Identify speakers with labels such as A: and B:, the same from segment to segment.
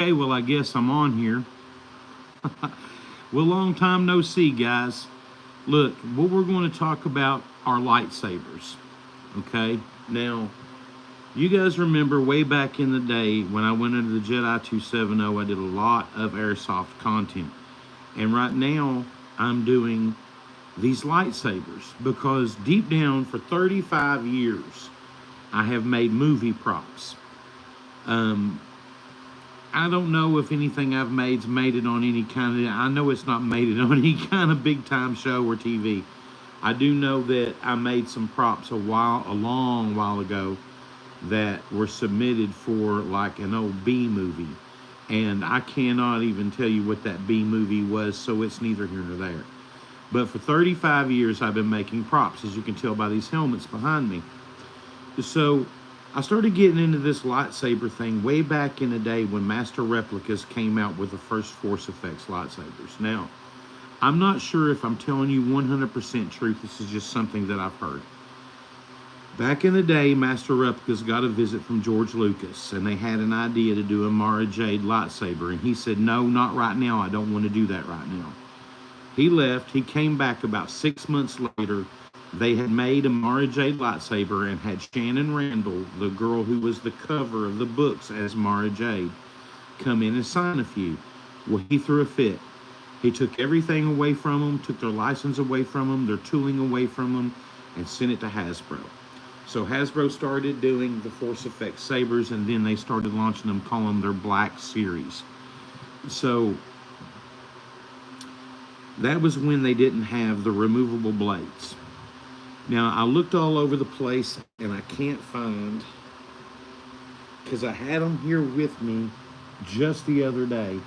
A: Okay, well, I guess I'm on here. Well, long time no see, guys. Look, what we're going to talk about are lightsabers. Okay? Now, you guys remember way back in the day when I went into the Jedi 270, I did a lot of airsoft content. And right now, I'm doing these lightsabers because deep down for 35 years, I have made movie props. Um, I don't know if anything I've made's made it on any kind of, I know it's not made it on any kind of big time show or TV. I do know that I made some props a long while ago that were submitted for like an old B movie. And I cannot even tell you what that B movie was, so it's neither here nor there. But for 35 years, I've been making props, as you can tell by these helmets behind me. So I started getting into this lightsaber thing way back in the day when Master Replicas came out with the first ForceFX lightsabers. Now, I'm not sure if I'm telling you 100% truth. This is just something that I've heard. Back in the day, Master Replicas got a visit from George Lucas, and they had an idea to do a Mara Jade lightsaber, and he said, no, not right now. I don't want to do that right now. He left. He came back about 6 months later. They had made a Mara Jade lightsaber and had Shannon Randall, the girl who was the cover of the books as Mara Jade, come in and sign a few. Well, he threw a fit. He took everything away from them, took their license away from them, their tooling away from them, and sent it to Hasbro. So Hasbro started doing the ForceFX sabers, and then they started launching them, calling them their Black Series. So that was when they didn't have the removable blades. Now, I looked all over the place, and I can't find, because I had them here with me just the other day,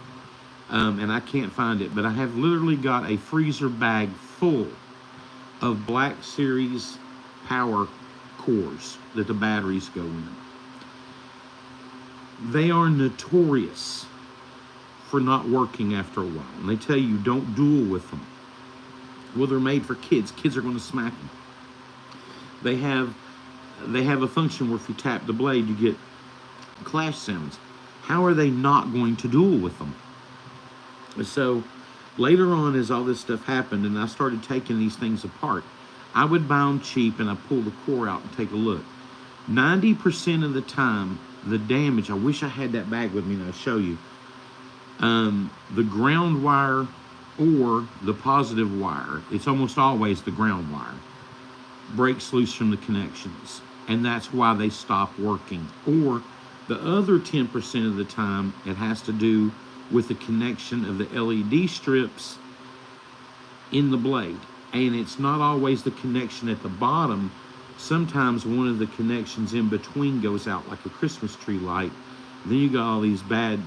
A: and I can't find it, but I have literally got a freezer bag full of Black Series power cores that the batteries go in. They are notorious for not working after a while, and they tell you don't duel with them. Well, they're made for kids. Kids are going to smack them. They have a function where if you tap the blade, you get clash sounds. How are they not going to duel with them? So later on, as all this stuff happened and I started taking these things apart, I would buy them cheap and I pull the core out and take a look. 90% of the time, the damage, I wish I had that bag with me and I'll show you. The ground wire or the positive wire, it's almost always the ground wire, breaks loose from the connections, and that's why they stop working. Or the other 10% of the time, it has to do with the connection of the LED strips in the blade. And it's not always the connection at the bottom. Sometimes one of the connections in between goes out like a Christmas tree light. Then you got all these bad,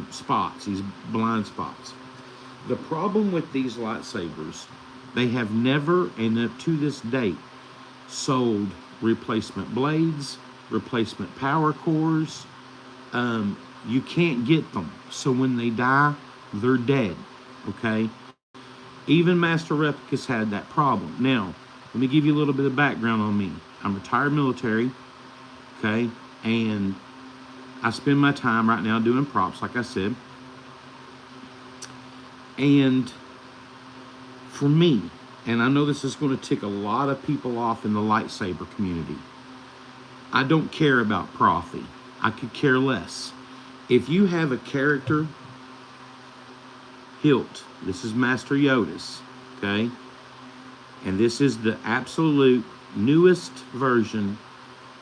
A: spots, these blind spots. The problem with these lightsabers, they have never, and up to this date, sold replacement blades, replacement power cores. You can't get them. So when they die, they're dead, okay? Even Master Replicas had that problem. Now, let me give you a little bit of background on me. I'm retired military, okay? And I spend my time right now doing props, like I said. And for me, and I know this is going to tick a lot of people off in the lightsaber community, I don't care about profit. I could care less. If you have a character hilt, this is Master Yoda's, okay? And this is the absolute newest version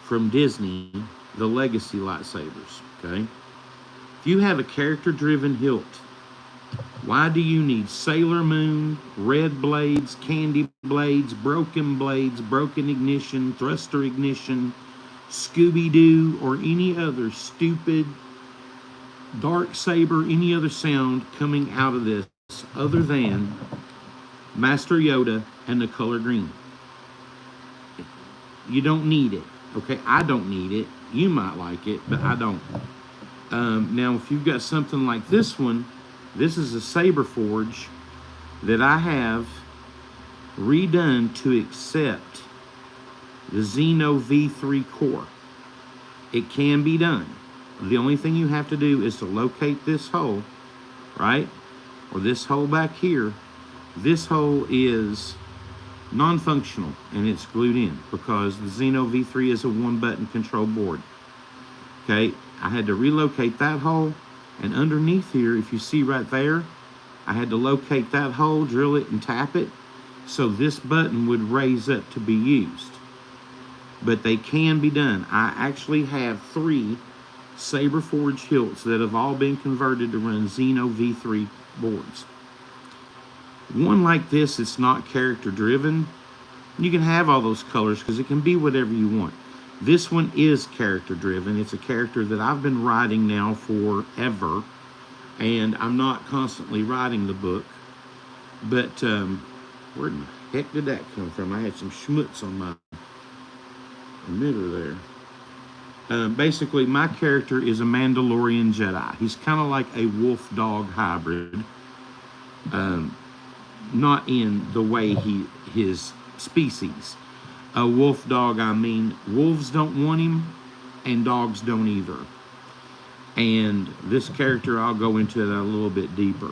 A: from Disney, the Legacy lightsabers, okay? If you have a character-driven hilt, why do you need Sailor Moon, red blades, candy blades, broken ignition, thruster ignition, Scooby-Doo, or any other stupid dark saber, any other sound coming out of this other than Master Yoda and the color green? You don't need it, okay? I don't need it. You might like it, but I don't. Now, if you've got something like this one, this is a saber forge that I have redone to accept the Xeno V3 core. It can be done. the only thing you have to do is to locate this hole, right? Or this hole back here. This hole is non-functional and it's glued in because the Xeno V3 is a one-button control board. Okay, I had to relocate that hole, and underneath here, if you see right there, I had to locate that hole, drill it, and tap it so this button would raise up to be used. But they can be done. I actually have 3 Saber Forge hilts that have all been converted to run Xeno V3 boards. One like this, it's not character driven. You can have all those colors because it can be whatever you want. This one is character driven. It's a character that I've been writing now forever, and I'm not constantly writing the book. But where the heck did that come from? I had some schmutz on my emitter there. Basically, my character is a Mandalorian Jedi. He's kind of like a wolf-dog hybrid. Not in the way his species. A wolf dog, I mean, wolves don't want him, and dogs don't either. And this character, I'll go into that a little bit deeper.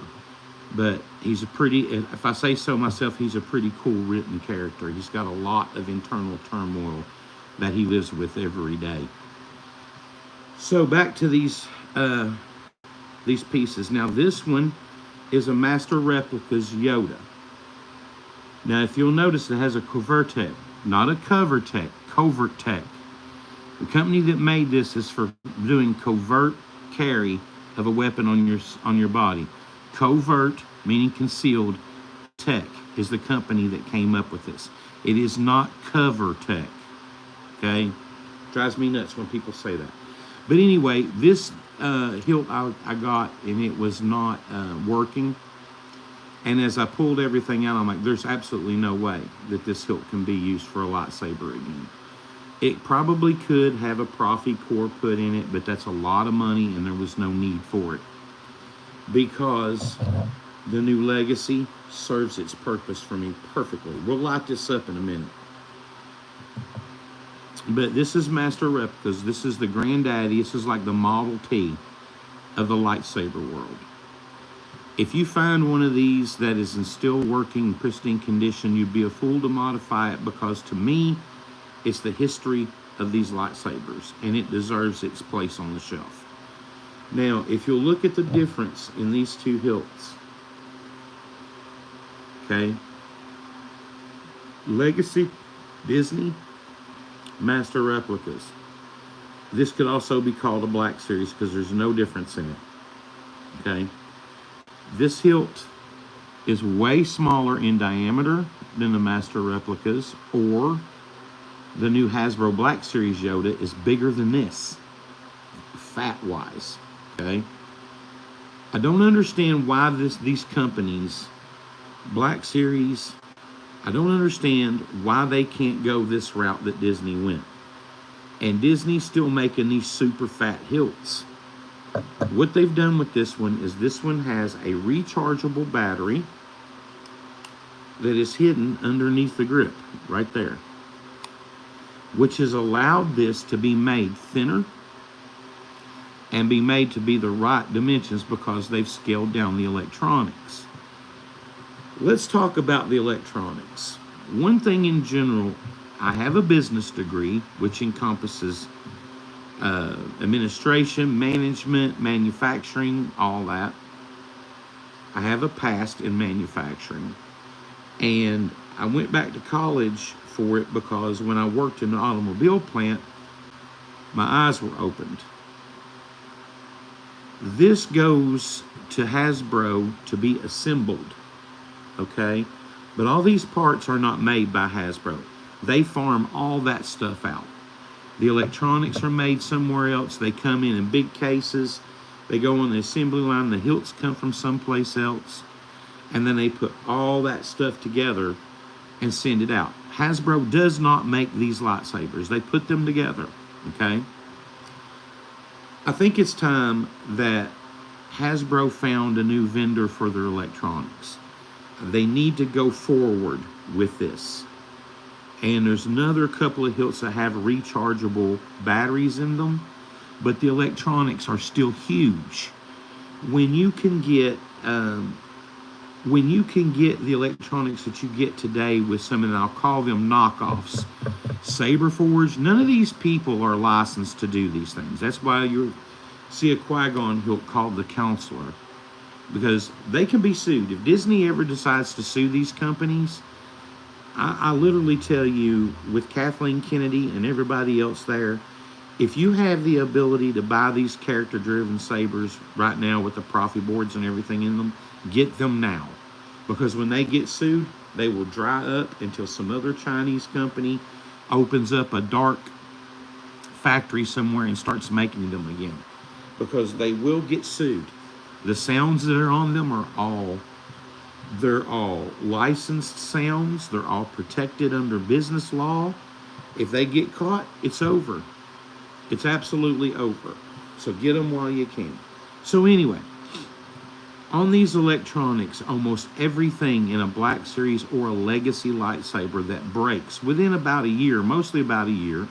A: But he's a pretty, if I say so myself, he's a pretty cool written character. He's got a lot of internal turmoil that he lives with every day. So back to these pieces. Now this one is a Master Replica's Yoda. Now if you'll notice, it has a Covertech, not a Covertech, Covertech. The company that made this is for doing covert carry of a weapon on your body. Covert, meaning concealed, tech is the company that came up with this. It is not Covertech. Okay? Drives me nuts when people say that. But anyway, this hilt I got, and it was not working. And as I pulled everything out, I'm like, there's absolutely no way that this hilt can be used for a lightsaber again. It probably could have a Profi core put in it, but that's a lot of money, and there was no need for it. Because the new Legacy serves its purpose for me perfectly. We'll light this up in a minute. But this is Master Replicas. This is the granddaddy. This is like the Model T of the lightsaber world. If you find one of these that is in still working, pristine condition, you'd be a fool to modify it, because to me, it's the history of these lightsabers, and it deserves its place on the shelf. Now, if you'll look at the difference in these two hilts, okay, Legacy, Disney, Master Replicas. This could also be called a Black Series because there's no difference in it, okay? This hilt is way smaller in diameter than the Master Replicas, or the new Hasbro Black Series Yoda is bigger than this, fat-wise, okay? I don't understand why these companies, Black Series, I don't understand why they can't go this route that Disney went. And Disney's still making these super fat hilts. What they've done with this one is this one has a rechargeable battery that is hidden underneath the grip, right there, which has allowed this to be made thinner and be made to be the right dimensions because they've scaled down the electronics. Let's talk about the electronics. One thing in general, I have a business degree, which encompasses administration, management, manufacturing, all that. I have a past in manufacturing. And I went back to college for it because when I worked in an automobile plant, my eyes were opened. This goes to Hasbro to be assembled, okay? But all these parts are not made by Hasbro. They farm all that stuff out. The electronics are made somewhere else. They come in big cases. They go on the assembly line. The hilts come from someplace else. And then they put all that stuff together and send it out. Hasbro does not make these lightsabers. They put them together, okay? I think it's time that Hasbro found a new vendor for their electronics. They need to go forward with this. And there's another couple of hilts that have rechargeable batteries in them. but the electronics are still huge. When you can get the electronics that you get today with some, and I'll call them knockoffs, Saber Forge, none of these people are licensed to do these things. That's why you see a Qui-Gon hilt called the Counselor, because they can be sued. If Disney ever decides to sue these companies, I literally tell you, with Kathleen Kennedy and everybody else there, if you have the ability to buy these character-driven sabers right now with the Profi boards and everything in them, get them now. Because when they get sued, they will dry up until some other Chinese company opens up a dark factory somewhere and starts making them again. Because they will get sued. The sounds that are on them are they're all licensed sounds. They're all protected under business law. If they get caught, it's over. It's absolutely over. So get them while you can. So anyway, on these electronics, almost everything in a Black Series or a Legacy lightsaber that breaks within about a year, mostly about a year.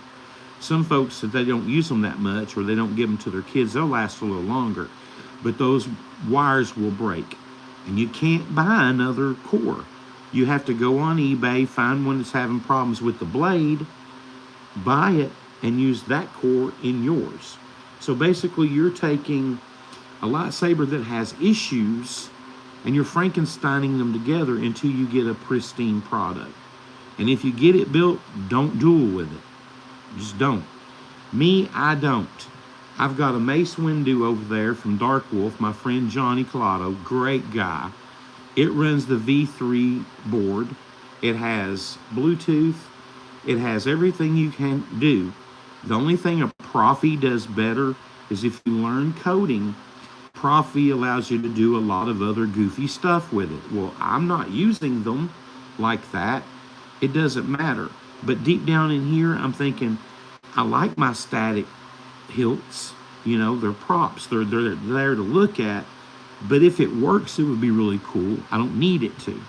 A: Some folks, if they don't use them that much or they don't give them to their kids, they'll last a little longer. But those wires will break. And you can't buy another core. You have to go on eBay, find one that's having problems with the blade, buy it, and use that core in yours. So basically, you're taking a lightsaber that has issues and you're Frankensteining them together until you get a pristine product. And if you get it built, don't duel with it. Just don't. Me, I don't. I've got a Mace Windu over there from Dark Wolf, my friend Johnny Collado, great guy. It runs the V3 board. It has Bluetooth. It has everything you can do. The only thing a Profi does better is if you learn coding, Profi allows you to do a lot of other goofy stuff with it. Well, I'm not using them like that. It doesn't matter. But deep down in here, I'm thinking, I like my static hilts. You know, they're props. They're there to look at. But if it works, it would be really cool. I don't need it to.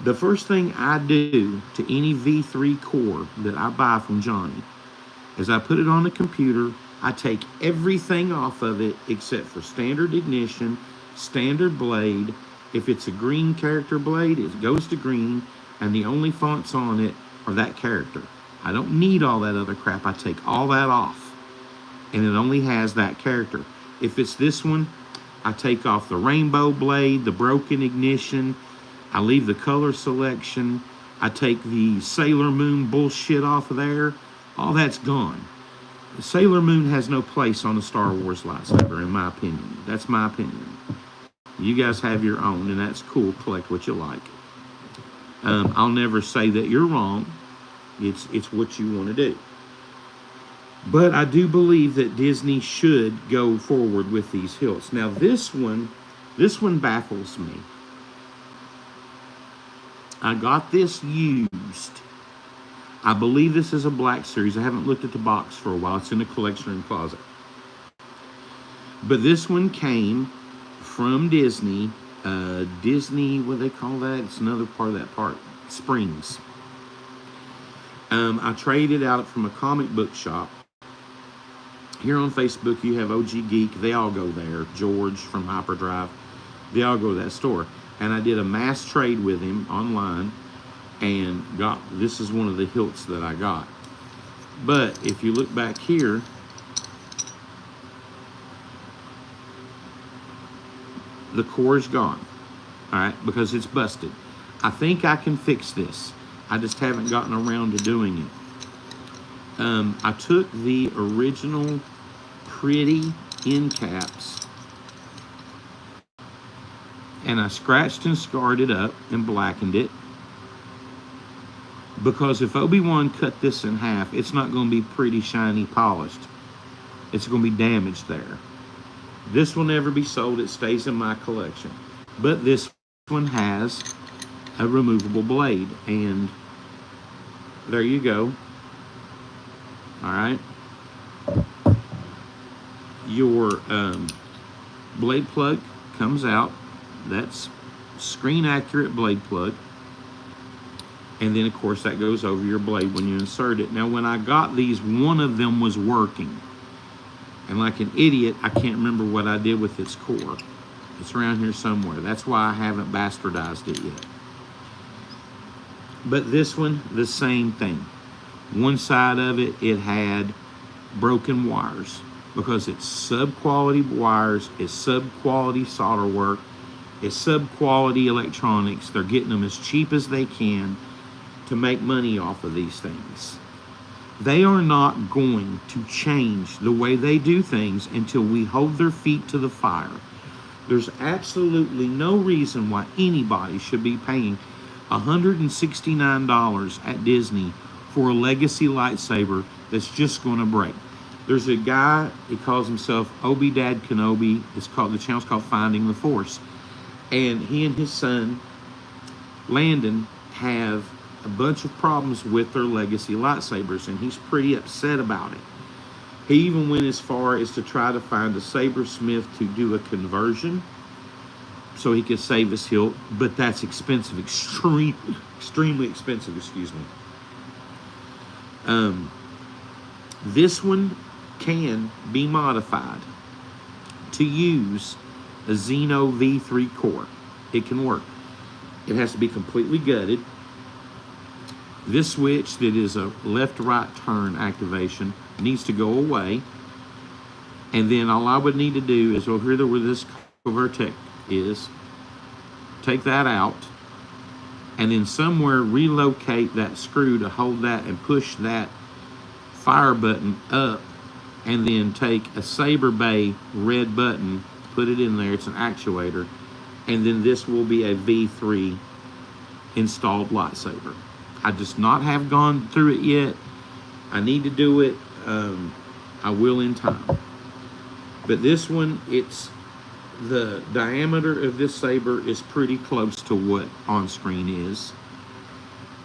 A: The first thing I do to any V3 core that I buy from Johnny is I put it on the computer. I take everything off of it except for standard ignition, standard blade. If it's a green character blade, it goes to green, and the only fonts on it are that character. I don't need all that other crap. I take all that off, and it only has that character. If it's this one, I take off the rainbow blade, the broken ignition. I leave the color selection. I take the Sailor Moon bullshit off of there. All that's gone. Sailor Moon has no place on a Star Wars lightsaber, in my opinion. That's my opinion. You guys have your own, and that's cool. Collect what you like. I'll never say that you're wrong. It's what you want to do. But I do believe that Disney should go forward with these hilts. Now this one baffles me. I got this used. I believe this is a Black Series. I haven't looked at the box for a while. It's in the collection room closet. But this one came from Disney. Disney, what do they call that? It's another part of that park. Springs. I traded out from a comic book shop. Here on Facebook, you have OG Geek. They all go there. George from Hyperdrive. They all go to that store. And I did a mass trade with him online and got, this is one of the hilts that I got. But if you look back here, the core is gone. All right, because it's busted. I think I can fix this. I just haven't gotten around to doing it. I took the original pretty end caps and I scratched and scarred it up and blackened it, because if Obi-Wan cut this in half, it's not going to be pretty shiny polished. It's going to be damaged there. This will never be sold. It stays in my collection. But this one has a removable blade, and there you go. All right. Your blade plug comes out. That's screen accurate blade plug. And then of course that goes over your blade when you insert it. Now when I got these, one of them was working. And like an idiot, I can't remember what I did with its core. It's around here somewhere. That's why I haven't bastardized it yet. But this one, the same thing. One side of it, it had broken wires because it's sub-quality wires, it's sub-quality solder work, it's sub-quality electronics. They're getting them as cheap as they can to make money off of these things. They are not going to change the way they do things until we hold their feet to the fire. There's absolutely no reason why anybody should be paying $169 at Disney for a legacy lightsaber that's just going to break. There's a guy, he calls himself Obi Dad Kenobi. The channel's called Finding the Force. And he and his son, Landon, have a bunch of problems with their legacy lightsabers, and he's pretty upset about it. He even went as far as to try to find a sabersmith to do a conversion so he could save his hilt, but that's expensive, extremely expensive, excuse me. This one can be modified to use a Xeno V3 core. It can work. It has to be completely gutted. This switch that is a left-right turn activation needs to go away. And then all I would need to do is over here where this Vertec is, take that out, and then somewhere relocate that screw to hold that and push that fire button up, and then take a Saber Bay red button, put it in there, it's an actuator, and then this will be a V3 installed lightsaber. I just not have gone through it yet. I need to do it. I will in time. But this one, it's the diameter of this saber is pretty close to what on screen is.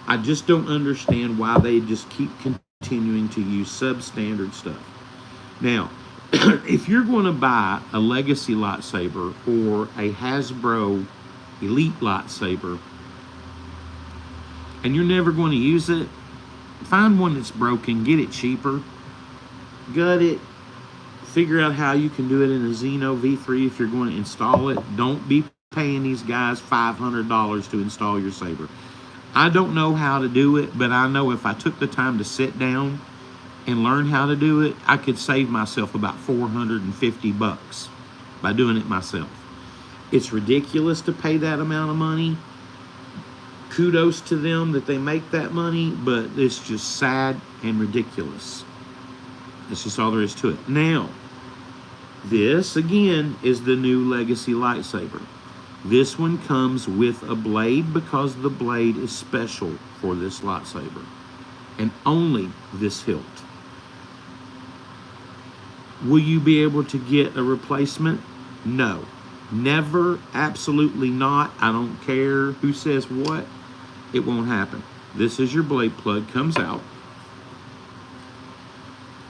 A: I just don't understand why they just keep continuing to use substandard stuff. Now, if you're going to buy a legacy lightsaber or a Hasbro Elite lightsaber and you're never going to use it, find one that's broken, get it cheaper, gut it, figure out how you can do it in a Xeno V3 if you're going to install it. Don't be paying these guys $500 to install your saber. I don't know how to do it, but I know if I took the time to sit down and learn how to do it, I could save myself about $450 by doing it myself. It's ridiculous to pay that amount of money. Kudos to them that they make that money, but it's just sad and ridiculous. That's just all there is to it. Now, this again is the new legacy lightsaber. This one comes with a blade because the blade is special for this lightsaber, and only this hilt. Will you be able to get a replacement? No. Never, absolutely not. I don't care who says what. It won't happen. This is your blade plug, comes out.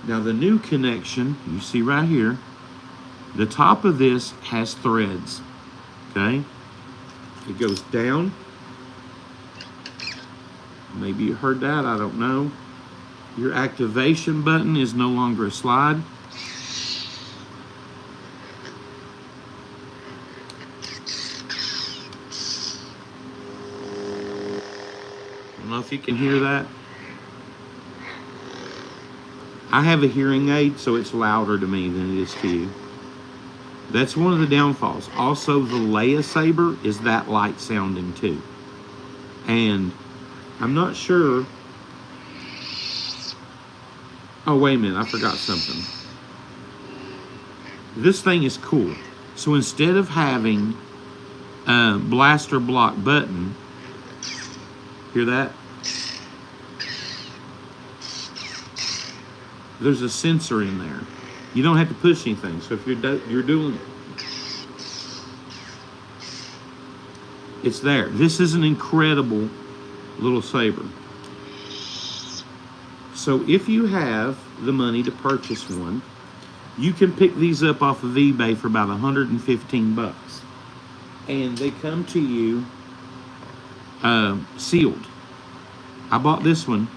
A: Now the new connection, you see right here, the top of this has threads, okay? It goes down. Maybe you heard that, I don't know. Your activation button is no longer a slide. I don't know if you can hear that. I have a hearing aid, so it's louder to me than it is to you. That's one of the downfalls. Also, the Leia saber is that light sounding too. And I'm not sure. Oh, wait a minute, I forgot something. This thing is cool. So instead of having a blaster block button, hear that? There's a sensor in there. You don't have to push anything. So if you're doing it, it's there. This is an incredible little saber. So if you have the money to purchase one, you can pick these up off of eBay for about 115 bucks. And they come to you sealed. I bought this one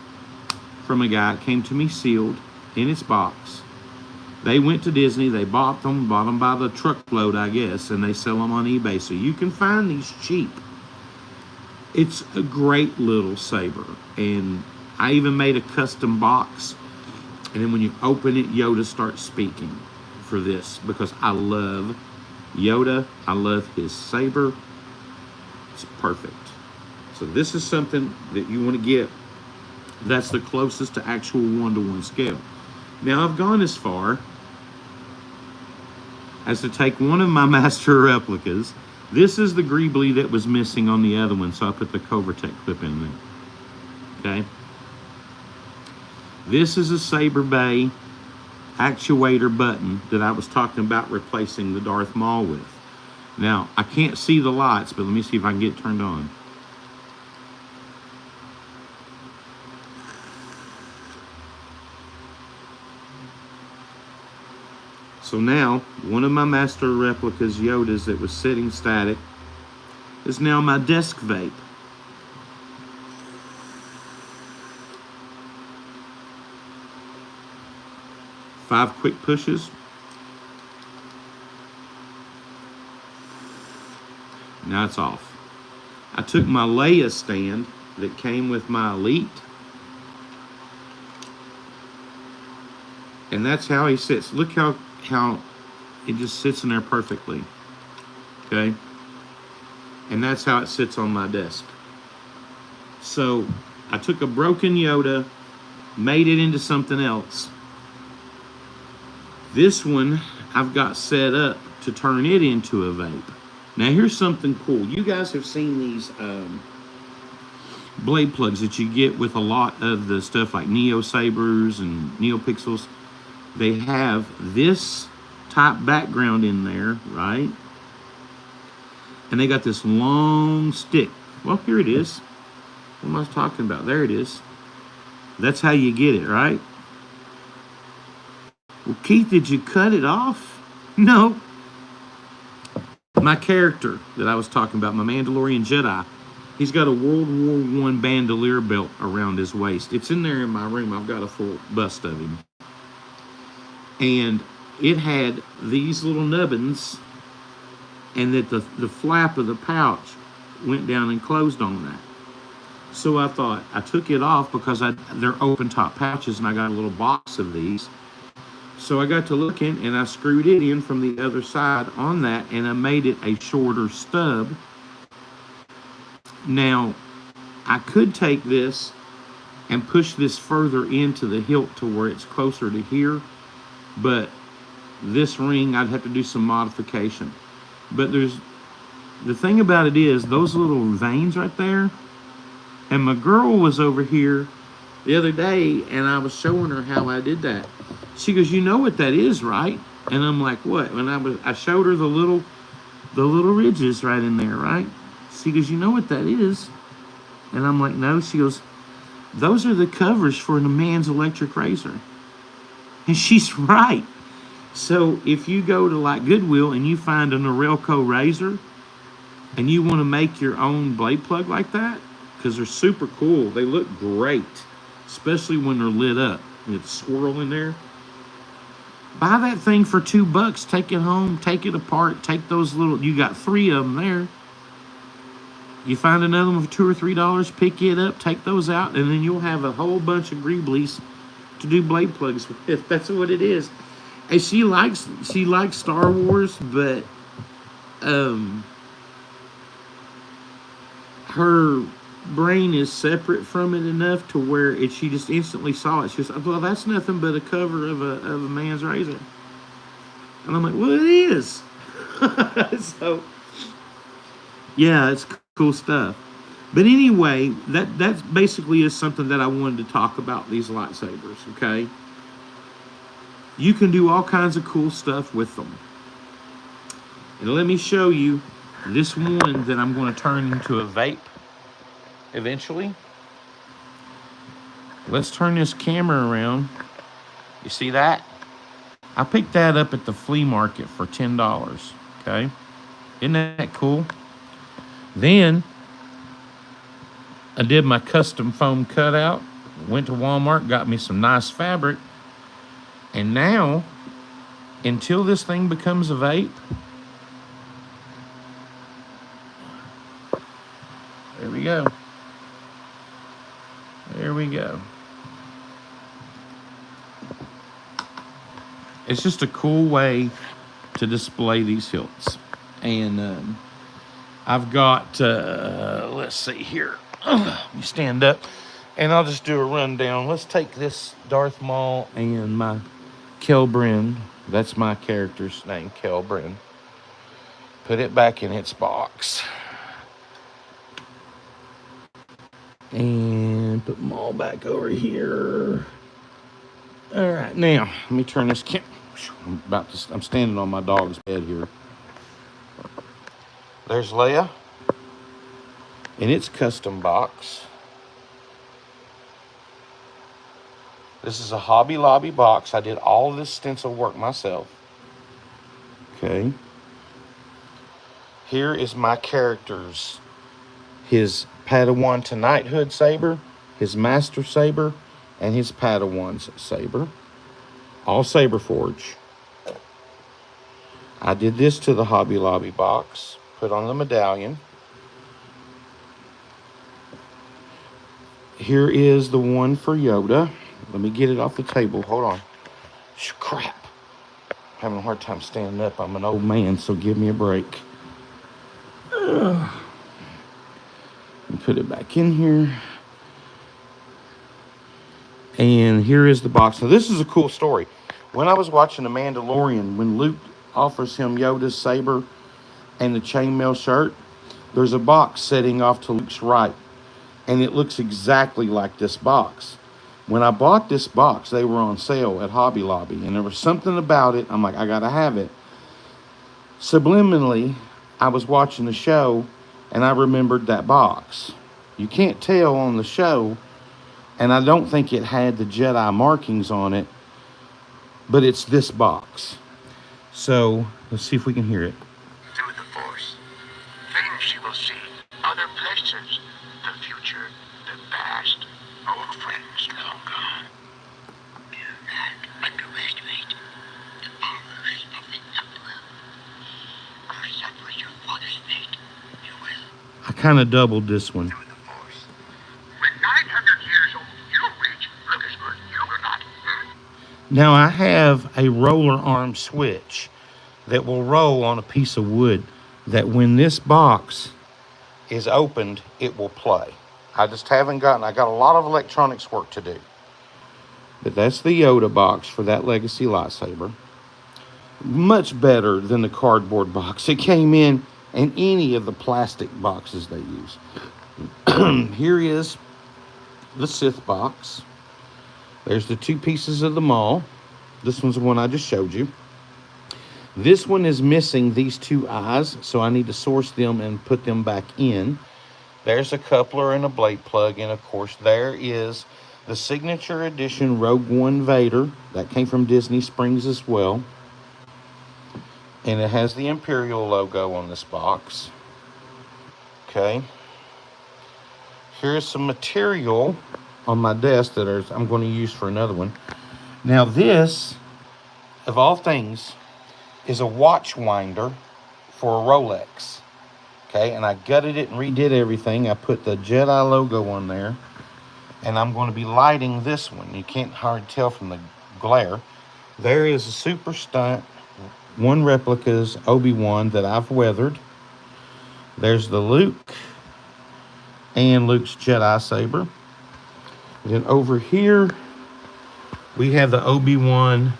A: from a guy. It came to me sealed in its box. They went to Disney, they bought them by the truckload, I guess, and they sell them on eBay. So you can find these cheap. It's a great little saber. And I even made a custom box. And then when you open it, Yoda starts speaking for this, because I love Yoda. I love his saber. It's perfect. So this is something that you want to get that's the closest to actual 1-to-1 scale. Now I've gone as far as to take one of my master replicas. This is the greebly that was missing on the other one, so I put the Covertech clip in there. Okay. This is a Saber Bay actuator button that I was talking about replacing the Darth Maul with. Now, I can't see the lights, but let me see if I can get it turned on. So now, one of my master replicas Yodas that was sitting static is now my desk vape. Five quick pushes. Now it's off. I took my Leia stand that came with my Elite, and that's how he sits. Look how it just sits in there perfectly. Okay? And that's how it sits on my desk. So I took a broken Yoda, made it into something else. This one I've got set up to turn it into a vape. Now here's something cool. You guys have seen these blade plugs that you get with a lot of the stuff like Neo Sabers and Neo Pixels. They have this type background in there, right? And they got this long stick. Well, here it is. What am I talking about? There it is. That's how you get it, right? Well, Keith, did you cut it off? No. My character that I was talking about, my Mandalorian Jedi, he's got a World War I bandolier belt around his waist. It's in there in my room. I've got a full bust of him. And it had these little nubbins, and that the flap of the pouch went down and closed on that. So I thought, I took it off because they're open top pouches, and I got a little box of these. So I got to looking, and I screwed it in from the other side on that, and I made it a shorter stub. Now, I could take this and push this further into the hilt to where it's closer to here, but this ring, I'd have to do some modification. But the thing about it is, those little veins right there, and my girl was over here the other day, and I was showing her how I did that. She goes, "You know what that is, right?" And I'm like, "What?" And I showed her the little ridges right in there, right? She goes, "You know what that is?" And I'm like, "No." She goes, "Those are the covers for the man's electric razor." And she's right. So if you go to like Goodwill and you find a Norelco razor and you want to make your own blade plug like that, because they're super cool, they look great, especially when they're lit up and it's swirl in there. Buy that thing for $2. Take it home, take it apart, take those little, you got 3 of them there. You find another one for $2 or $3, pick it up, take those out, and then you'll have a whole bunch of greeblies to do blade plugs with. That's what it is. And she likes Star Wars, but her brain is separate from it enough to where she just instantly saw it. She goes, "Well, that's nothing but a cover of a man's razor." And I'm like, "Well, it is." So yeah, it's cool stuff. But anyway, that basically is something that I wanted to talk about, these lightsabers, okay? You can do all kinds of cool stuff with them. And let me show you this one that I'm going to turn into a vape eventually. Let's turn this camera around. You see that? I picked that up at the flea market for $10, okay? Isn't that cool? Then I did my custom foam cutout, went to Walmart, got me some nice fabric, and now until this thing becomes a vape. There we go. There we go. It's just a cool way to display these hilts. And I've got, let's see here. Let me stand up and I'll just do a rundown. Let's take this Darth Maul and my Kelbrin. That's my character's name, Kelbrin. Put it back in its box. And put them all back over here. All right, now let me turn this camera. I'm standing on my dog's bed here. There's Leia in its custom box. This is a Hobby Lobby box. I did all this stencil work myself. Okay. Here is my character's, his Padawan to Knighthood saber, his Master saber, and his Padawan's saber. All saber forge. I did this to the Hobby Lobby box. Put on the medallion. Here is the one for Yoda. Let me get it off the table. Hold on. Crap. I'm having a hard time standing up. I'm an old man, so give me a break. And put it back in here. And here is the box. Now, this is a cool story. When I was watching The Mandalorian, when Luke offers him Yoda's saber and the chainmail shirt, there's a box setting off to Luke's right. And it looks exactly like this box. When I bought this box, they were on sale at Hobby Lobby. And there was something about it. I'm like, I got to have it. Subliminally, I was watching the show and I remembered that box. You can't tell on the show, and I don't think it had the Jedi markings on it, but it's this box. So let's see if we can hear it.
B: Through the Force, things she will see, other places, the future, the past, old friends long gone. Do not underestimate the powers of the Emperor. Or suffer your father's fate, you will.
A: I kind of doubled this one.
B: Through the Force. When 900 years old, you'll reach Lucasburg. You will not.
A: Now I have a roller arm switch that will roll on a piece of wood that when this box is opened, it will play. I just haven't gotten, I got a lot of electronics work to do. But that's the Yoda box for that Legacy lightsaber. Much better than the cardboard box it came in and any of the plastic boxes they use. Here is the Sith box. There's the two pieces of the Maul. This one's the one I just showed you. This one is missing these two eyes, so I need to source them and put them back in. There's a coupler and a blade plug, and of course there is the signature edition Rogue One Vader. That came from Disney Springs as well. And it has the Imperial logo on this box. Okay. Here's some material on my desk that I'm going to use for another one. Now this, of all things, is a watch winder for a Rolex. Okay, and I gutted it and redid everything. I put the Jedi logo on there. And I'm going to be lighting this one. You can't hardly tell from the glare. There is a Super Stunt 1 replica's Obi-Wan that I've weathered. There's the Luke and Luke's Jedi saber. Then over here, we have the Obi-Wan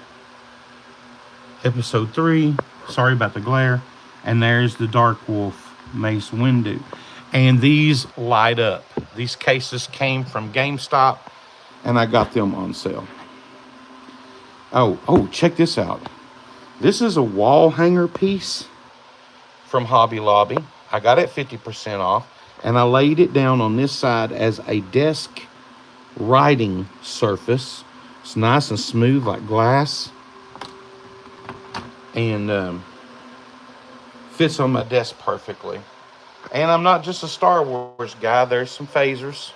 A: Episode 3. Sorry about the glare. And there's the Dark Wolf Mace Windu. And these light up. These cases came from GameStop, and I got them on sale. Oh, check this out. This is a wall hanger piece from Hobby Lobby. I got it 50% off, and I laid it down on this side as a desk writing surface. It's nice and smooth like glass, and fits on my desk perfectly. And I'm not just a Star Wars guy. There's some phasers.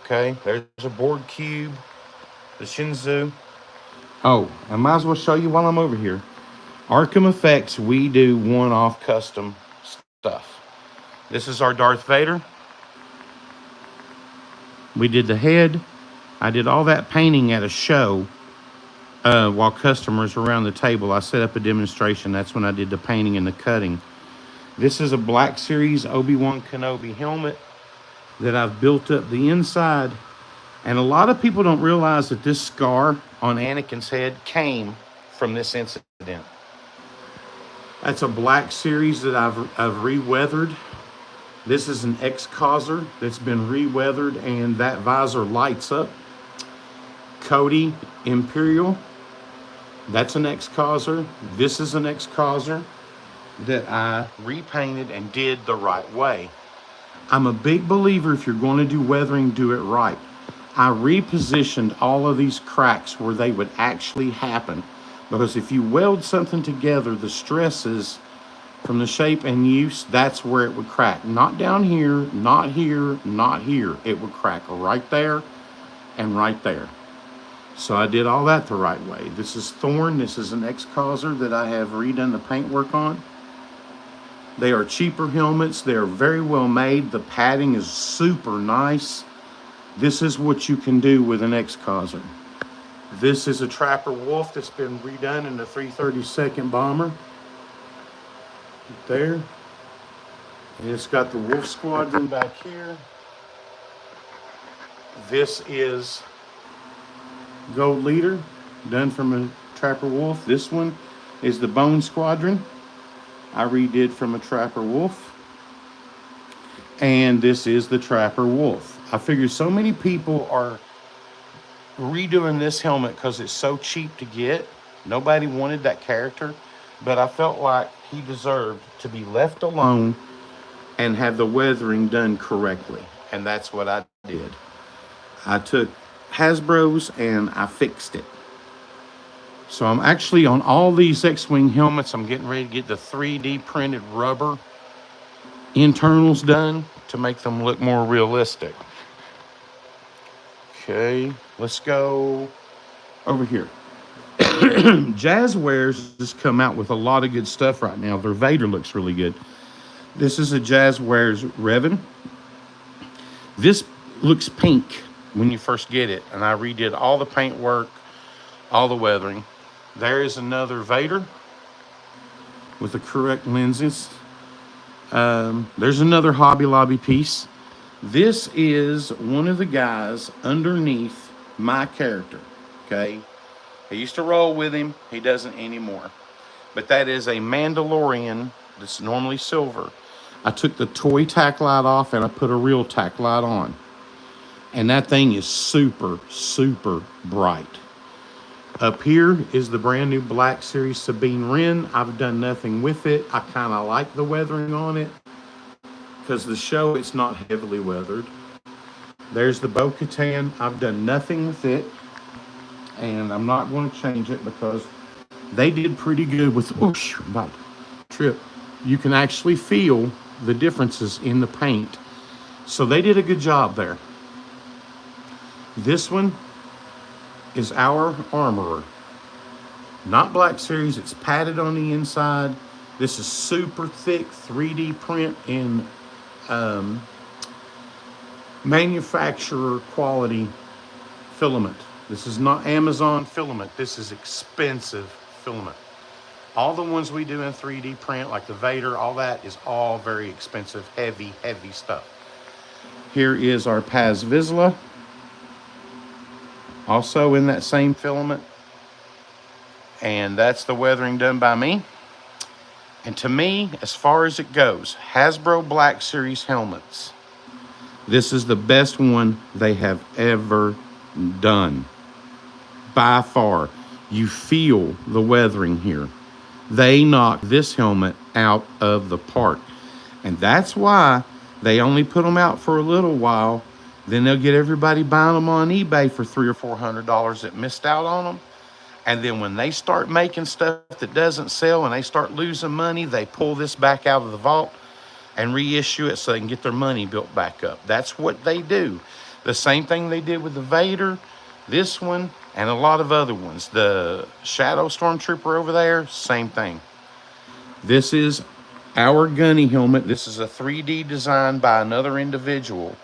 A: Okay, there's a board cube, the Shinzu. Oh, I might as well show you while I'm over here. ArkhamEFX, we do one-off custom stuff. This is our Darth Vader. We did the head. I did all that painting at a show while customers were around the table. I set up a demonstration. That's when I did the painting and the cutting. This is a Black Series Obi-Wan Kenobi helmet that I've built up the inside. And a lot of people don't realize that this scar on Anakin's head came from this incident. That's a Black Series that I've re-weathered. This is an X-Causer that's been re-weathered, and that visor lights up. Cody Imperial, that's an X-Causer. This is an X-Causer that I repainted and did the right way. I'm a big believer if you're going to do weathering, do it right. I repositioned all of these cracks where they would actually happen, because if you weld something together, the stresses from the shape and use, that's where it would crack. Not down here, not here, not here. It would crack right there and right there. So I did all that the right way. This is Thorn. This is an X-Causer that I have redone the paintwork on. They are cheaper helmets. They are very well made. The padding is super nice. This is what you can do with an X-Causer. This is a Trapper Wolf that's been redone in the 332nd Bomber. Right there. And it's got the Wolf Squadron back here. This is Gold Leader, done from a Trapper Wolf. This one is the Bone Squadron. I redid from a Trapper Wolf. And this is the Trapper Wolf. I figured so many people are redoing this helmet because it's so cheap to get. Nobody wanted that character, but I felt like he deserved to be left alone and have the weathering done correctly. And that's what I did. I took Hasbro's and I fixed it. So I'm actually on all these X-Wing helmets, I'm getting ready to get the 3D printed rubber internals done to make them look more realistic. Okay, let's go over here. Jazzwares has come out with a lot of good stuff right now. Their Vader looks really good. This is a Jazzwares Revan. This looks pink when you first get it, and I redid all the paint work, all the weathering. There is another Vader with the correct lenses. There's another Hobby Lobby piece. This is one of the guys underneath my character, okay? I used to roll with him. He doesn't anymore. But that is a Mandalorian that's normally silver. I took the toy tack light off and I put a real tack light on. And that thing is super, super bright. Up here is the brand new Black Series Sabine Wren. I've done nothing with it. I kind of like the weathering on it, because the show, it's not heavily weathered. There's the Bo-Katan. I've done nothing with it, and I'm not going to change it because they did pretty good with, oosh, about to trip. You can actually feel the differences in the paint. So they did a good job there. This one is our Armorer. Not Black Series, it's padded on the inside. This is super thick 3D print in manufacturer quality filament. This is not Amazon filament. This is expensive filament. All the ones we do in 3D print, like the Vader, all that is all very expensive, heavy, heavy stuff. Here is our Paz Vizsla, also in that same filament. And that's the weathering done by me. And to me, as far as it goes, Hasbro Black Series helmets, this is the best one they have ever done. By far. You feel the weathering here. They knocked this helmet out of the park. And that's why they only put them out for a little while. Then they'll get everybody buying them on eBay for $300 or $400 that missed out on them. And then when they start making stuff that doesn't sell and they start losing money, they pull this back out of the vault and reissue it so they can get their money built back up. That's what they do. The same thing they did with the Vader, this one, and a lot of other ones. The Shadow Stormtrooper over there, same thing. This is our gunny helmet. This is a 3D design by another individual,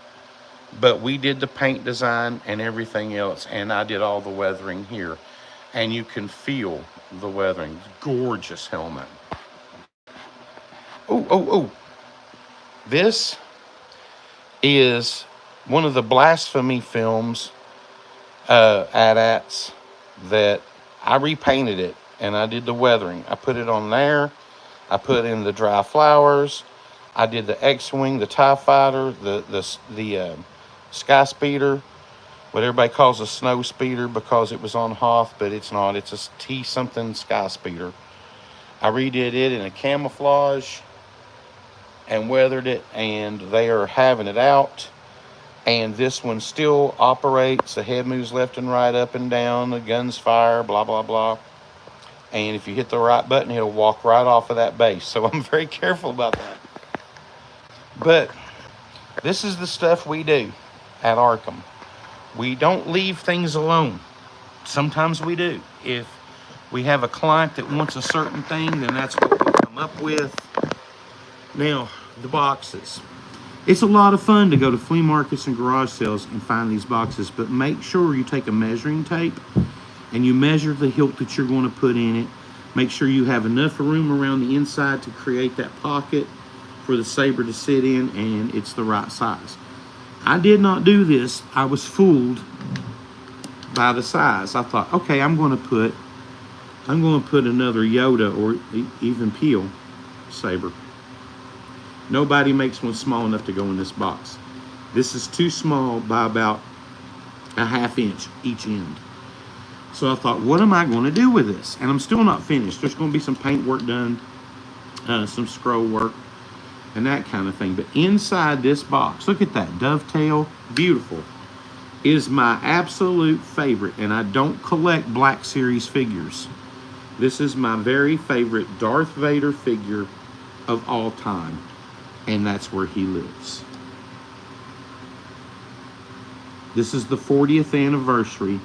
A: but we did the paint design and everything else, and I did all the weathering here. And you can feel the weathering. Gorgeous helmet. Oh. This is one of the blasphemy films, AT-ATs, that I repainted it and I did the weathering. I put it on there. I put in the dry flowers. I did the X-Wing, the TIE Fighter, the Sky Speeder, what everybody calls a snow speeder because it was on Hoth, but it's not. It's a T-something Sky Speeder. I redid it in a camouflage and weathered it, and they are having it out. And this one still operates. The head moves left and right, up and down. The guns fire, blah, blah, blah. And if you hit the right button, it'll walk right off of that base. So I'm very careful about that. But this is the stuff we do at Arkham. We don't leave things alone. Sometimes we do. If we have a client that wants a certain thing, then that's what we come up with. Now, the boxes. It's a lot of fun to go to flea markets and garage sales and find these boxes, but make sure you take a measuring tape and you measure the hilt that you're going to put in it. Make sure you have enough room around the inside to create that pocket for the saber to sit in, and it's the right size. I did not do this. I was fooled by the size. I thought, okay, I'm going to put another Yoda or even Peel saber. Nobody makes one small enough to go in this box. This is too small by about a ½ inch each end. So I thought, what am I going to do with this? And I'm still not finished. There's going to be some paint work done, some scroll work, and that kind of thing. But inside this box, look at that dovetail, beautiful, is my absolute favorite. And I don't collect Black Series figures. This is my very favorite Darth Vader figure of all time. And that's where he lives. This is the 40th anniversary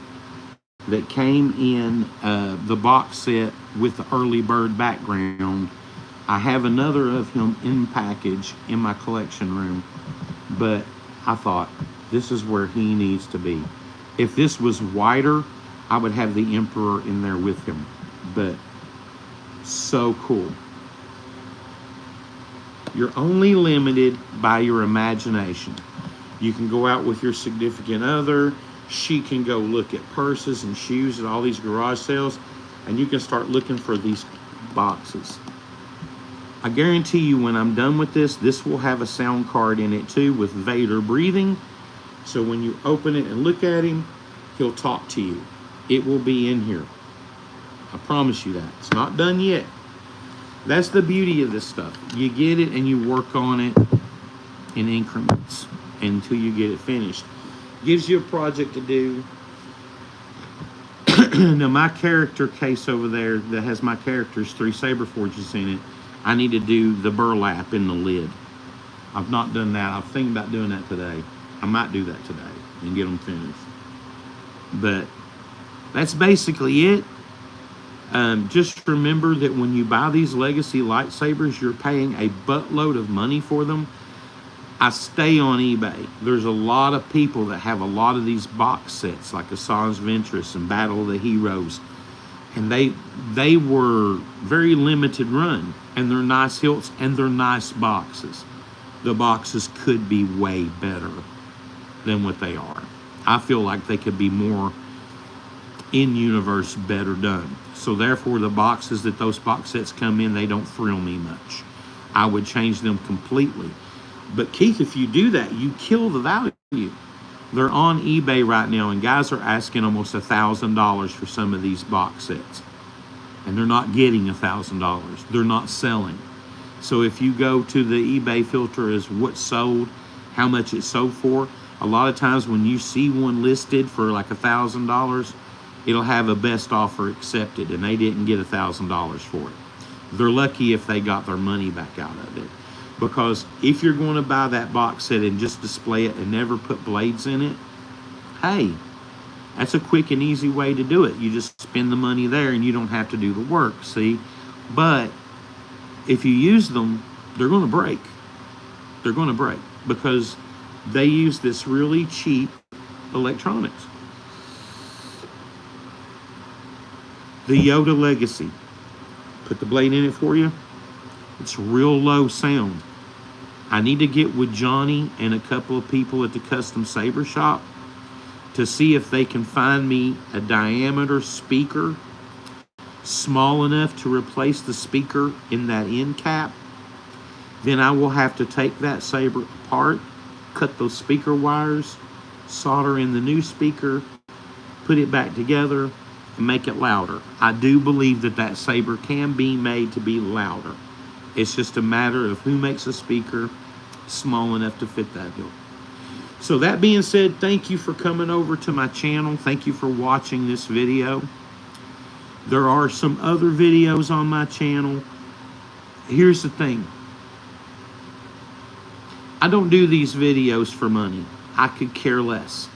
A: that came in the box set with the early bird background. I have another of him in package in my collection room, but I thought this is where he needs to be. If this was wider, I would have the Emperor in there with him, but so cool. You're only limited by your imagination. You can go out with your significant other. She can go look at purses and shoes at all these garage sales, and you can start looking for these boxes. I guarantee you when I'm done with this, this will have a sound card in it too with Vader breathing. So when you open it and look at him, he'll talk to you. It will be in here. I promise you that. It's not done yet. That's the beauty of this stuff. You get it and you work on it in increments until you get it finished. Gives you a project to do. Now my character case over there that has my character's 3 saber forges in it, I need to do the burlap in the lid. I've not done that. I'm thinking about doing that today. I might do that today and get them finished. But that's basically it. Just remember that when you buy these legacy lightsabers, you're paying a buttload of money for them. I stay on eBay. There's a lot of people that have a lot of these box sets, like Asajj Ventress and Battle of the Heroes, and they were very limited run, and they're nice hilts and they're nice boxes. The boxes could be way better than what they are. I feel like they could be more in-universe better done. So therefore, the boxes that those box sets come in, they don't thrill me much. I would change them completely. But Keith, if you do that, you kill the value. They're on eBay right now, and guys are asking almost $1,000 for some of these box sets. And they're not getting $1,000. They're not selling. So if you go to the eBay filter as what's sold, how much it's sold for, a lot of times when you see one listed for like $1,000, it'll have a best offer accepted, and they didn't get $1,000 for it. They're lucky if they got their money back out of it. Because if you're going to buy that box set and just display it and never put blades in it, hey, That's a quick and easy way to do it. You just spend the money there and you don't have to do the work, see? But if you use them, they're going to break. They're going to break because they use this really cheap electronics. The Yoda Legacy. Put the blade in it for you. It's real low sound. I need to get with Johnny and a couple of people at the custom saber shop to see if they can find me a diameter speaker small enough to replace the speaker in that end cap. Then I will have to take that saber apart, cut those speaker wires, solder in the new speaker, put it back together, and make it louder. I do believe that that saber can be made to be louder. It's just a matter of who makes a speaker small enough to fit that bill. So that being said, thank you for coming over to my channel. Thank you for watching this video. There are some other videos on my channel. Here's the thing. I don't do these videos for money. I could care less.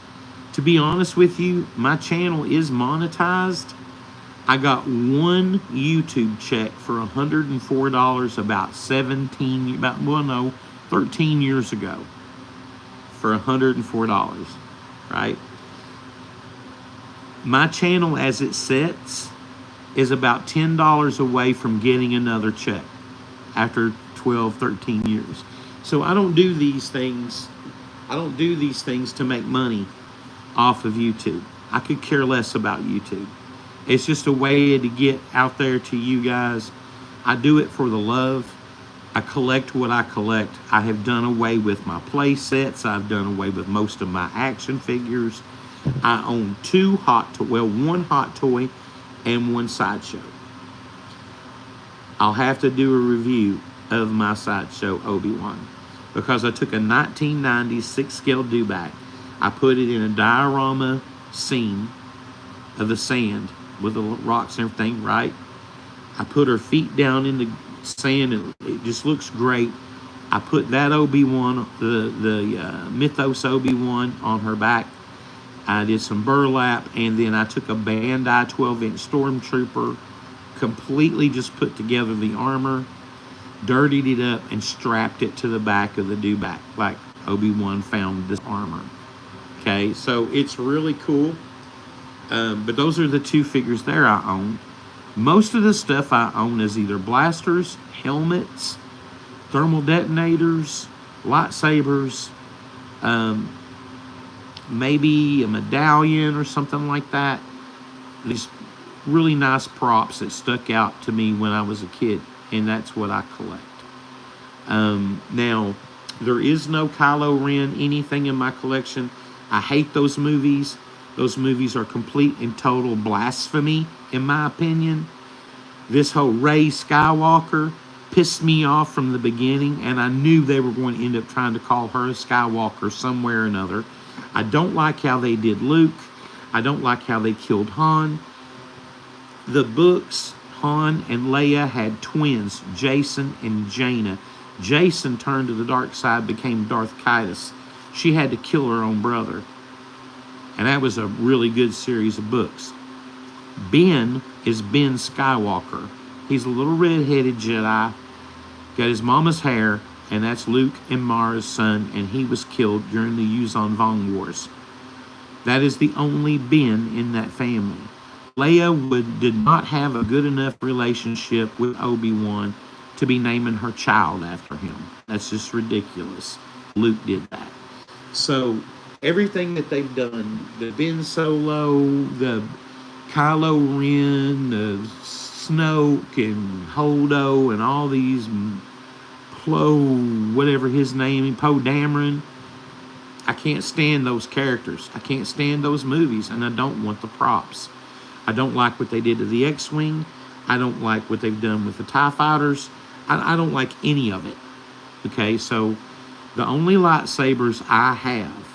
A: To be honest with you, my channel is monetized. I got one YouTube check for $104 about 13 years ago for $104, right? My channel as it sits is about $10 away from getting another check after 12, 13 years. So I don't do these things. I don't do these things to make money off of YouTube. I could care less about YouTube. It's just a way to get out there to you guys. I do it for the love. I collect what I collect. I have done away with my play sets. I've done away with most of my action figures. I own one hot toy and one sideshow. I'll have to do a review of my sideshow Obi-Wan because I took a 1990 6-scale dewback. I put it in a diorama scene of the sand with the rocks and everything, right? I put her feet down in the sand and it just looks great. I put that Obi-Wan, the Mythos Obi-Wan on her back. I did some burlap, and then I took a Bandai 12-inch Stormtrooper, completely just put together the armor, dirtied it up, and strapped it to the back of the dewback like Obi-Wan found this armor. Okay, so it's really cool. But those are the two figures there I own. Most of the stuff I own is either blasters, helmets, thermal detonators, lightsabers, maybe a medallion or something like that. These really nice props that stuck out to me when I was a kid, and that's what I collect. Now, there is no Kylo Ren anything in my collection. I hate those movies. Those movies are complete and total blasphemy, in my opinion. This whole Rey Skywalker pissed me off from the beginning, and I knew they were going to end up trying to call her a Skywalker somewhere or another. I don't like how they did Luke. I don't like how they killed Han. The books, Han and Leia had twins, Jason and Jaina. Jason turned to the dark side, became Darth Caedus. She had to kill her own brother. And that was a really good series of books. Ben is Ben Skywalker. He's a little red-headed Jedi, got his mama's hair, and that's Luke and Mara's son, and he was killed during the Yuuzhan Vong Wars. That is the only Ben in that family. Leia did not have a good enough relationship with Obi-Wan to be naming her child after him. That's just ridiculous. Luke did that. So everything that they've done, the Ben Solo, the Kylo Ren, the Snoke and Holdo and all these whatever his name, Poe Dameron, I can't stand those characters. I can't stand those movies, and I don't want the props. I don't like what they did to the X-Wing. I don't like what they've done with the TIE Fighters. I don't like any of it. Okay, so the only lightsabers I have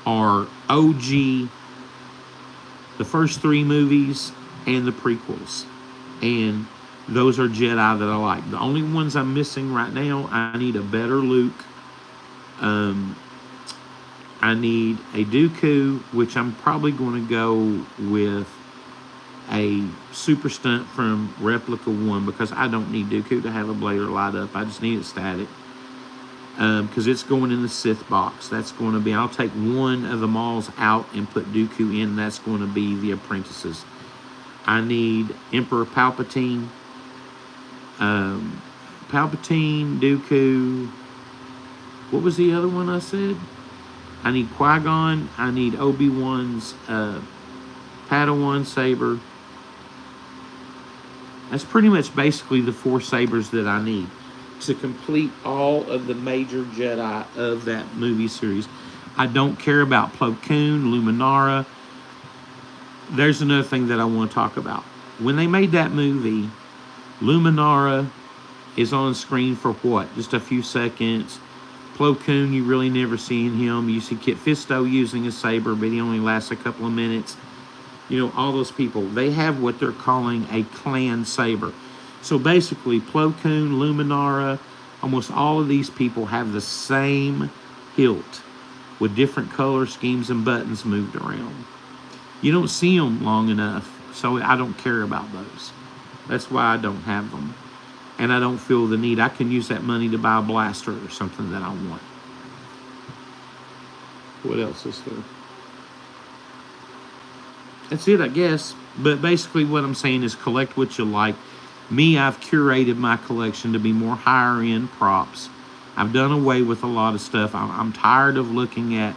A: are OG, the first 3 movies, and the prequels. And those are Jedi that I like. The only ones I'm missing right now, I need a better Luke. I need a Dooku, which I'm probably going to go with a Super Stunt from Replica 1 because I don't need Dooku to have a blade or light up. I just need it static. Because it's going in the Sith box. That's going to be, I'll take one of the Mauls out and put Dooku in. That's going to be the Apprentices. I need Emperor Palpatine. Palpatine, Dooku. What was the other one I said? I need Qui-Gon. I need Obi-Wan's Padawan saber. That's pretty much basically the 4 sabers that I need to complete all of the major Jedi of that movie series. I don't care about Plo Koon, Luminara. There's another thing that I want to talk about. When they made that movie, Luminara is on screen for what? Just a few seconds. Plo Koon, you really never seen him. You see Kit Fisto using a saber, but he only lasts a couple of minutes. You know, all those people, they have what they're calling a clan saber. So basically, Plo Koon, Luminara, almost all of these people have the same hilt with different color schemes and buttons moved around. You don't see them long enough, so I don't care about those. That's why I don't have them. And I don't feel the need. I can use that money to buy a blaster or something that I want. What else is there? That's it, I guess. But basically what I'm saying is collect what you like. Me, I've curated my collection to be more higher end props. I've done away with a lot of stuff. I'm tired of looking at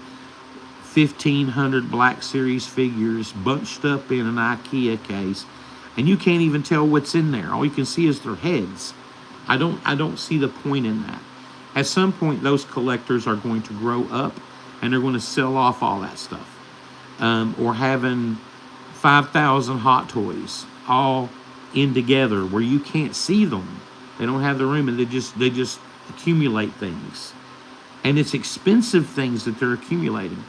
A: 1,500 Black Series figures bunched up in an IKEA case, and you can't even tell what's in there. All you can see is their heads. I don't see the point in that. At some point, those collectors are going to grow up, and they're going to sell off all that stuff. Or having 5,000 Hot Toys all in together where you can't see them. They don't have the room, and they just accumulate things. And it's expensive things that they're accumulating.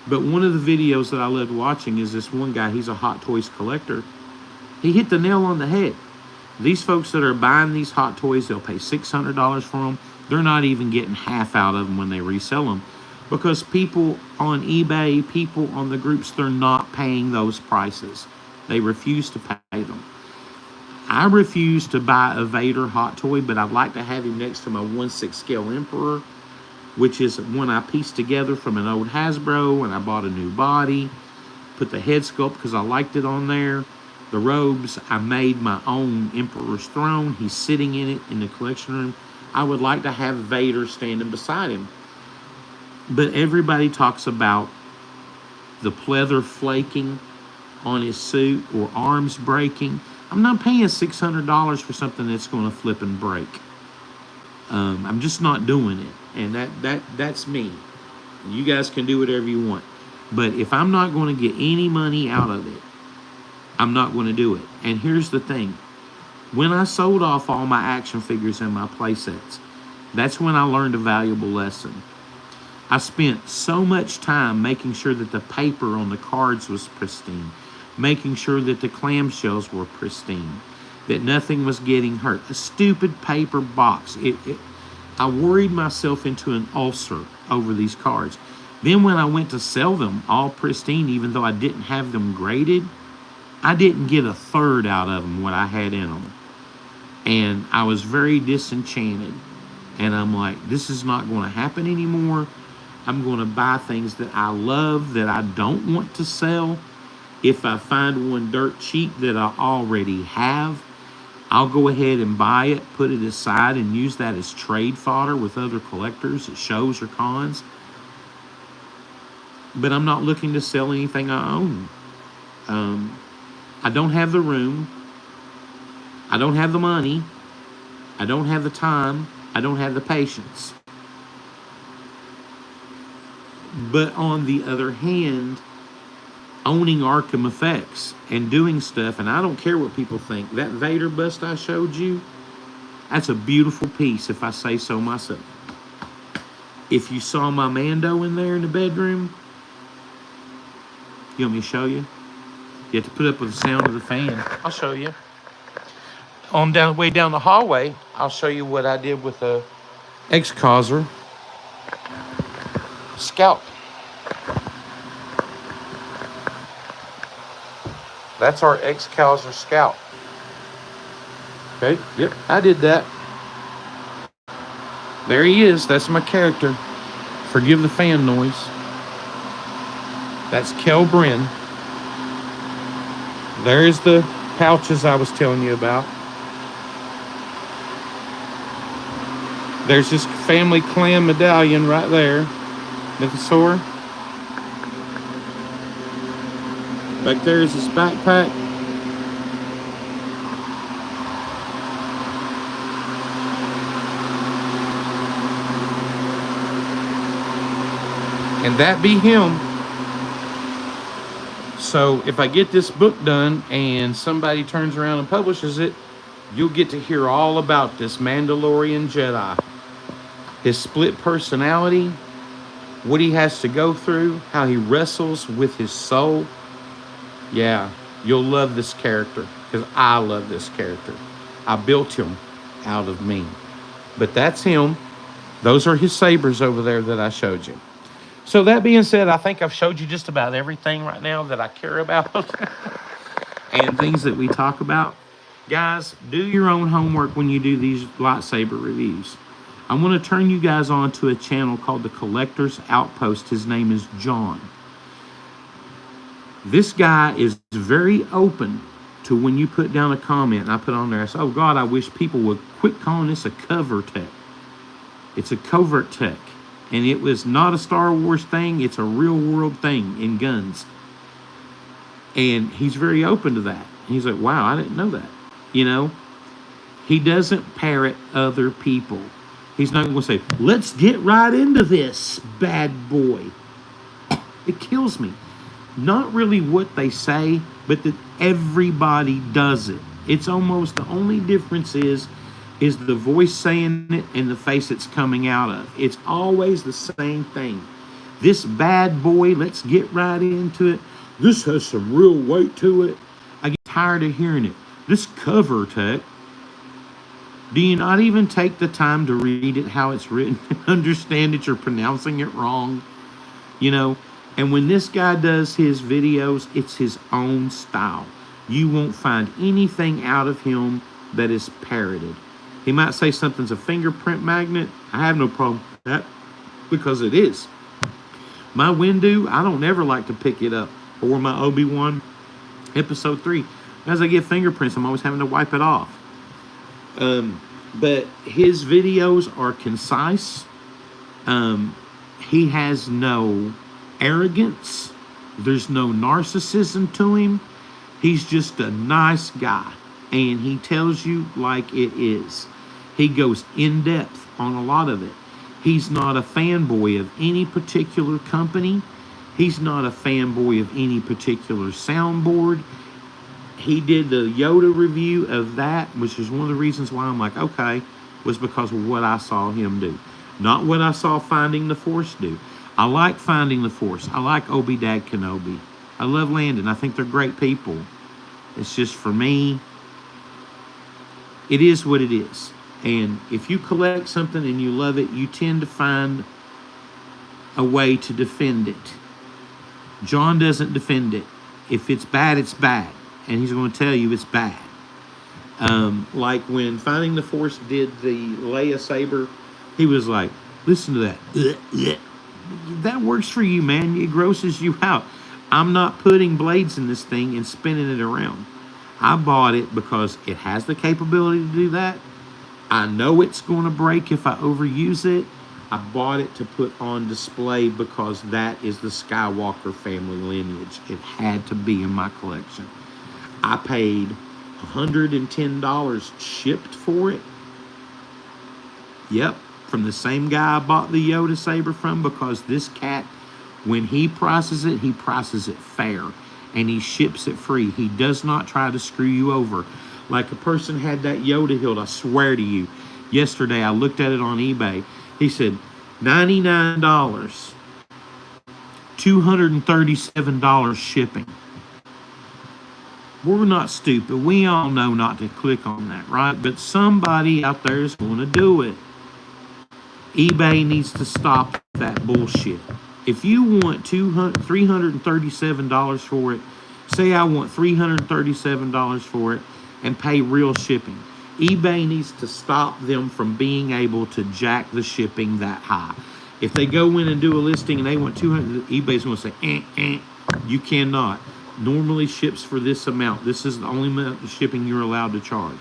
A: But one of the videos that I loved watching is this one guy. He's a Hot Toys collector. He hit the nail on the head. These folks that are buying these Hot Toys, they'll pay $600 for them. They're not even getting half out of them when they resell them, because people on eBay, people on the groups, they're not paying those prices. They refuse to pay them. I refuse to buy a Vader Hot Toy, but I'd like to have him next to my 1/6 scale Emperor, which is one I pieced together from an old Hasbro, and I bought a new body, put the head sculpt because I liked it on there. The robes, I made my own Emperor's throne. He's sitting in it in the collection room. I would like to have Vader standing beside him. But everybody talks about the pleather flaking on his suit or arms breaking. I'm not paying $600 for something that's going to flip and break. I'm just not doing it. And that's me. You guys can do whatever you want. But if I'm not going to get any money out of it, I'm not going to do it. And here's the thing. When I sold off all my action figures and my play sets, that's when I learned a valuable lesson. I spent so much time making sure that the paper on the cards was pristine, making sure that the clamshells were pristine, that nothing was getting hurt. A stupid paper box. I worried myself into an ulcer over these cards. Then when I went to sell them all pristine, even though I didn't have them graded, I didn't get a third out of them what I had in them. And I was very disenchanted. And I'm like, this is not going to happen anymore. I'm going to buy things that I love, that I don't want to sell. If I find one dirt cheap that I already have, I'll go ahead and buy it, put it aside, and use that as trade fodder with other collectors at shows or cons. But I'm not looking to sell anything I own. I don't have the room. I don't have the money. I don't have the time. I don't have the patience. But on the other hand, owning ArkhamEFX and doing stuff, and I don't care what people think, that Vader bust I showed you, that's a beautiful piece if I say so myself. If you saw my Mando in there in the bedroom, you want me to show you? You have to put up with the sound of the fan. I'll show you. On way down the hallway, I'll show you what I did with a X-Causer Scout. That's our Excalibur Scout. Okay, yep, I did that. There he is. That's my character. Forgive the fan noise. That's Kel Bryn. There's the pouches I was telling you about. There's this family clan medallion right there. Mythosaur. Back there is his backpack. And that be him. So if I get this book done and somebody turns around and publishes it, you'll get to hear all about this Mandalorian Jedi. His split personality, what he has to go through, how he wrestles with his soul. Yeah, you'll love this character because I love this character. I built him out of me. But that's him. Those are his sabers over there that I showed you. So that being said, I think I've showed you just about everything right now that I care about and things that we talk about. Guys, do your own homework when you do these lightsaber reviews. I'm going to turn you guys on to a channel called The Collector's Outpost. His name is John. This guy is very open to when you put down a comment. And I put on there, I said, oh God, I wish people would quit calling this a cover tech. It's a covert tech. And it was not a Star Wars thing. It's a real world thing in guns. And he's very open to that. He's like, wow, I didn't know that. You know, he doesn't parrot other people. He's not going to say, let's get right into this, bad boy. It kills me. Not really what they say, but that everybody does it. It's almost the only difference is the voice saying it and the face it's coming out of. It's always the same thing. This bad boy, let's get right into it. This has some real weight to it. I get tired of hearing it. This cover tech. Do you not even take the time to read it how it's written and understand that you're pronouncing it wrong? You know, and when this guy does his videos, it's his own style. You won't find anything out of him that is parroted. He might say something's a fingerprint magnet. I have no problem with that because it is. My Windu, I don't ever like to pick it up. Or my Obi-Wan episode 3. As I get fingerprints, I'm always having to wipe it off. But his videos are concise. He has no arrogance. There's no narcissism to him. He's just a nice guy. And he tells you like it is. He goes in depth on a lot of it. He's not a fanboy of any particular company. He's not a fanboy of any particular soundboard. He did the Yoda review of that, which is one of the reasons why I'm like, okay, was because of what I saw him do. Not what I saw Finding the Force do. I like Finding the Force. I like Obi-Dad Kenobi. I love Landon. I think they're great people. It's just for me, it is what it is. And if you collect something and you love it, you tend to find a way to defend it. John doesn't defend it. If it's bad, it's bad. And he's going to tell you it's bad. Like when Finding the Force did the Leia saber, he was like, listen to that. That works for you, man. It grosses you out. I'm not putting blades in this thing and spinning it around. I bought it because it has the capability to do that. I know it's going to break if I overuse it. I bought it to put on display because that is the Skywalker family lineage. It had to be in my collection. I paid $110 shipped for it. Yep, from the same guy I bought the Yoda saber from, because this cat, when he prices it fair, and he ships it free. He does not try to screw you over. Like a person had that Yoda hilt, I swear to you. Yesterday, I looked at it on eBay. He said, $99, $237 shipping. We're not stupid. We all know not to click on that, right? But somebody out there is going to do it. eBay needs to stop that bullshit. If you want $337 for it, Say I want $337 for it and pay real shipping. eBay needs to stop them from being able to jack the shipping that high. If they go in and do a listing and they want 200, eBay's going to say, you cannot. Normally ships for this amount. This is the only amount of shipping you're allowed to charge.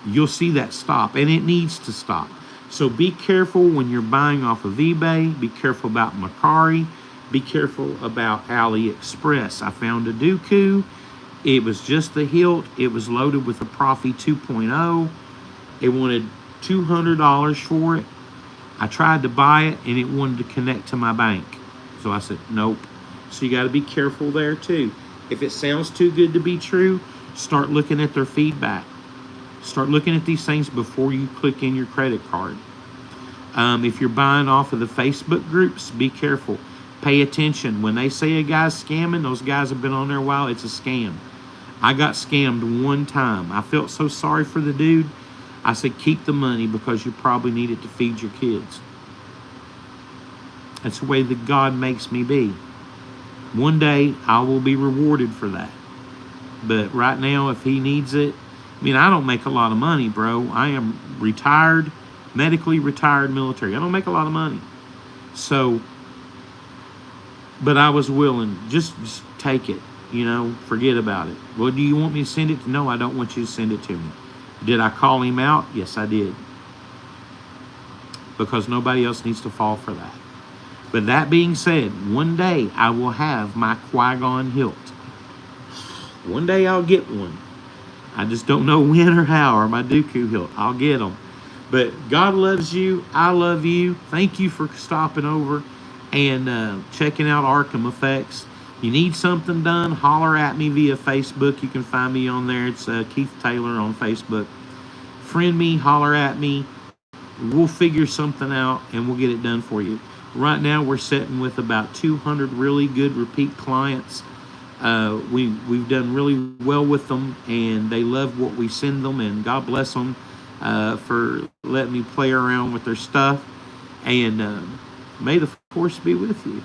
A: You'll see that stop, and it needs to stop. So be careful when you're buying off of eBay. Be careful about Mercari. Be careful about AliExpress. I found a Dooku. It was just the hilt. It was loaded with a Profi 2.0. It wanted $200 for it. I tried to buy it, and it wanted to connect to my bank. So I said, nope. So you got to be careful there too. If it sounds too good to be true, start looking at their feedback. Start looking at these things before you click in your credit card. If you're buying off of the Facebook groups, be careful. Pay attention. When they say a guy's scamming, those guys have been on there a while, it's a scam. I got scammed one time. I felt so sorry for the dude. I said, keep the money because you probably need it to feed your kids. That's the way that God makes me be. One day, I will be rewarded for that. But right now, if he needs it, I mean, I don't make a lot of money, bro. I am retired, medically retired military. I don't make a lot of money. So, but I was willing. Just take it, forget about it. Well, do you want me to send it? No, I don't want you to send it to me. Did I call him out? Yes, I did. Because nobody else needs to fall for that. But that being said, one day I will have my Qui-Gon hilt. One day I'll get one. I just don't know when or how, or my Dooku hilt. I'll get them. But God loves you. I love you. Thank you for stopping over and checking out ArkhamEFX. You need something done, holler at me via Facebook. You can find me on there. It's Keith Taylor on Facebook. Friend me, holler at me. We'll figure something out, and we'll get it done for you. Right now, we're sitting with about 200 really good repeat clients. We've done really well with them, and they love what we send them, and God bless them for letting me play around with their stuff. And may the force be with you.